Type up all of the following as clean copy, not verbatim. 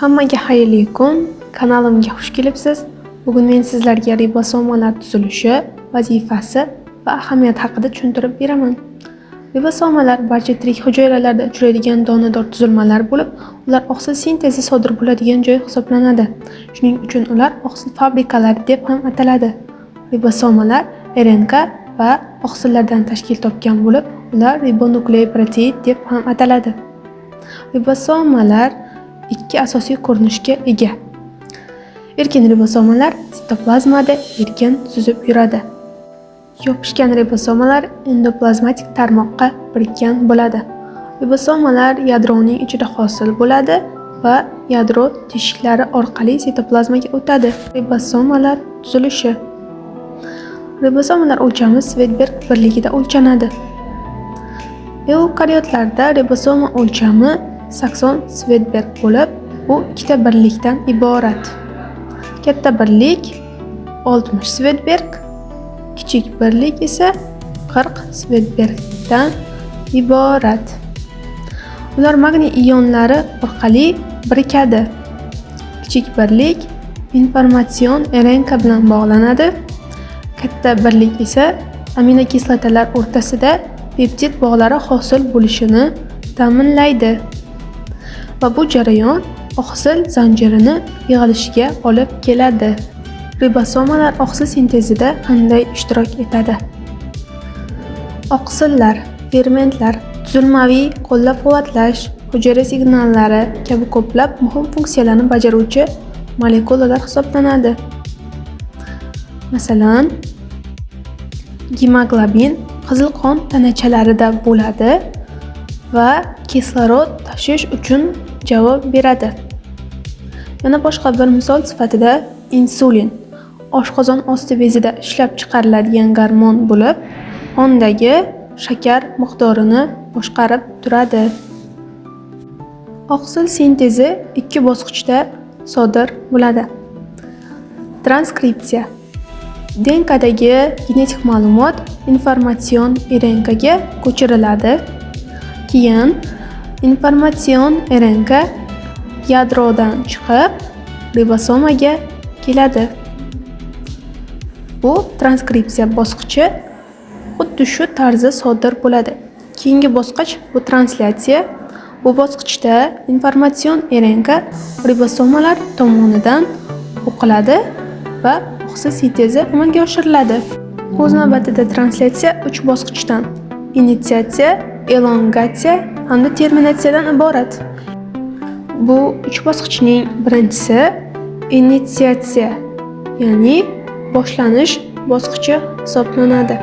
Hammaga xayrli kun. Kanalimga xush kelibsiz. Bugun men sizlarga ribosomalar tuzilishi, vazifasi va ahamiyati haqida tushuntirib beraman. Ribosomalar barcha tirik hujayralarda uchraydigan donador tuzilmalar bo'lib, ular oqsil sintezi sodir bo'ladigan joy hisoblanadi. Shuning uchun ular oqsil fabrikalari deb ham ataladi. Ribosomalar RNK va oqsillardan tashkil topgan bo'lib, ular ribonukleoproteid deb ham ataladi. Ribosomalar ikki asosiy ko'rinishga ega. Erkin ribosomalar sitoplazmada erkin suzib yuradi. Yopishgan ribosomalar endoplazmatik tarmoqqa birikkan bo'ladi. Ribosomalar yadroning ichida hosil bo'ladi va yadro teshiklari orqali sitoplazmaga o'tadi. Ribosomalar tuzilishi. Ribosomalar o'lchami Svedberg birligida o'lchanadi. Eukaryotlarda ribosoma o'lchami sakson Svedberg bo'lib, bu ikkita birlikdan iborat. Katta birlik 60 Svedberg, kichik birlik esa 40 Svedbergdan iborat. Ular magniy ionlari orqali birikadi. Kichik birlik informatsion RNK bilan bog'lanadi. Katta birlik esa aminokislotalar o'rtasida peptid bog'lari hosil bo'lishini ta'minlaydi. Va bu jarayon oqsil zanjirini yig'ilishiga olib keladi. Ribosomalar oqsil sintezida qanday ishtirok etadi? Oqsillar, fermentlar, tuzilmaviy qo'llab-quvvatlash, hujayra signallari kabi ko'plab muhim funksiyalarni bajaruvchi molekulalar hisoblanadi. Masalan, gemoglobin qizil qon tanachalarida bo'ladi va kislorod tashish uchun javob beradi. Yana boshqa bir misol sifatida insulin oshqozon osti bezida ishlab chiqariladigan gormon bo'lib, qondagi shakar miqdorini boshqarib turadi. Oqsil sintezi ikki bosqichda sodir bo'ladi. Transkripsiya. DNKdagi genetik ma'lumot informatsion RNKga ko'chiriladi. Keyin informatsion RNK yadrodan chiqib ribosomaga keladi. Bu transkripsiya bosqichi xuddi shu tarzda sodir bo'ladi. Keyingi bosqich bu translyatsiya. Bu bosqichda informatsion RNK ribosomalar tomonidan o'qiladi va oqsil sintezi amalga oshiriladi. O'z navbatida translyatsiya 3 bosqichdan: initsiatsiya, elongatsiya hamda terminatsiyadan iborat. Bu 3 bosqichning birinchisi initsiatsiya, ya'ni boshlanish bosqichi hisoblanadi.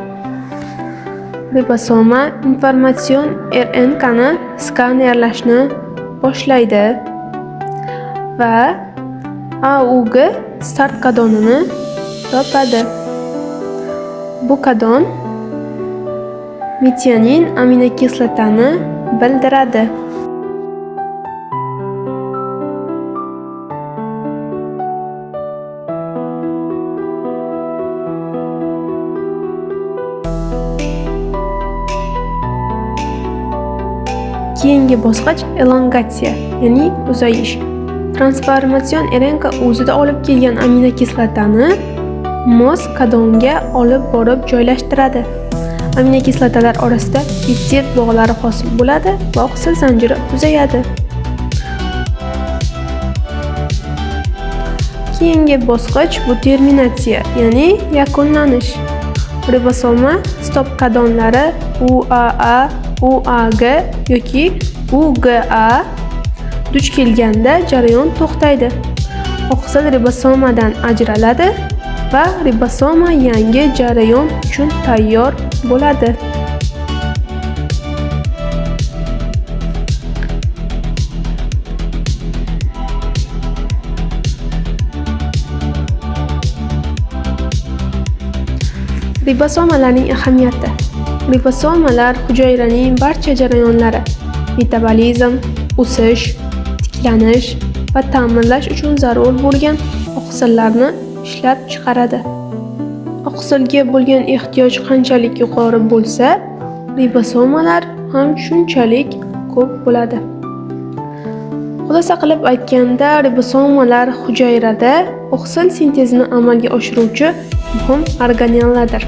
Ribosoma informatsion RNKni skanerlashni boshlaydi va AUG start kodonini topadi. Bu kodon metionin aminokislotani bildiradi. Keyingi bosqich elongatsiya, ya'ni uzayish. Transformatsion RNK o'zida olib kelgan aminokislotani mos kodonga olib borib joylashtiradi. Aminokislotalar orasida peptid bog'lari hosil bo'ladi va oqsil zanjiri uzayadi. Keyingi bosqich bu terminatsiya, ya'ni yakunlanish. Ribosoma stop kodonlari UAA, UAG yoki UGA duch kelganda jarayon to'xtaydi. Oqsil ribosomadan ajraladi va ribosoma yangi jarayon uchun tayyor bo'ladi. Ribosomalarning ahamiyati. Ribosomalar hujayraning barcha jarayonlari, metabolizm, o'sish, tiklanish va ta'mirlash uchun zarur bo'lgan oqsillarni ishlab chiqaradi. Oqsilga bo'lgan ehtiyoj qanchalik yuqori bo'lsa, ribosomalar ham shunchalik ko'p bo'ladi. Xulosa qilib aytganda, ribosomalar hujayrada oksil sintezini amalga oshiruvchi muhim organellardir.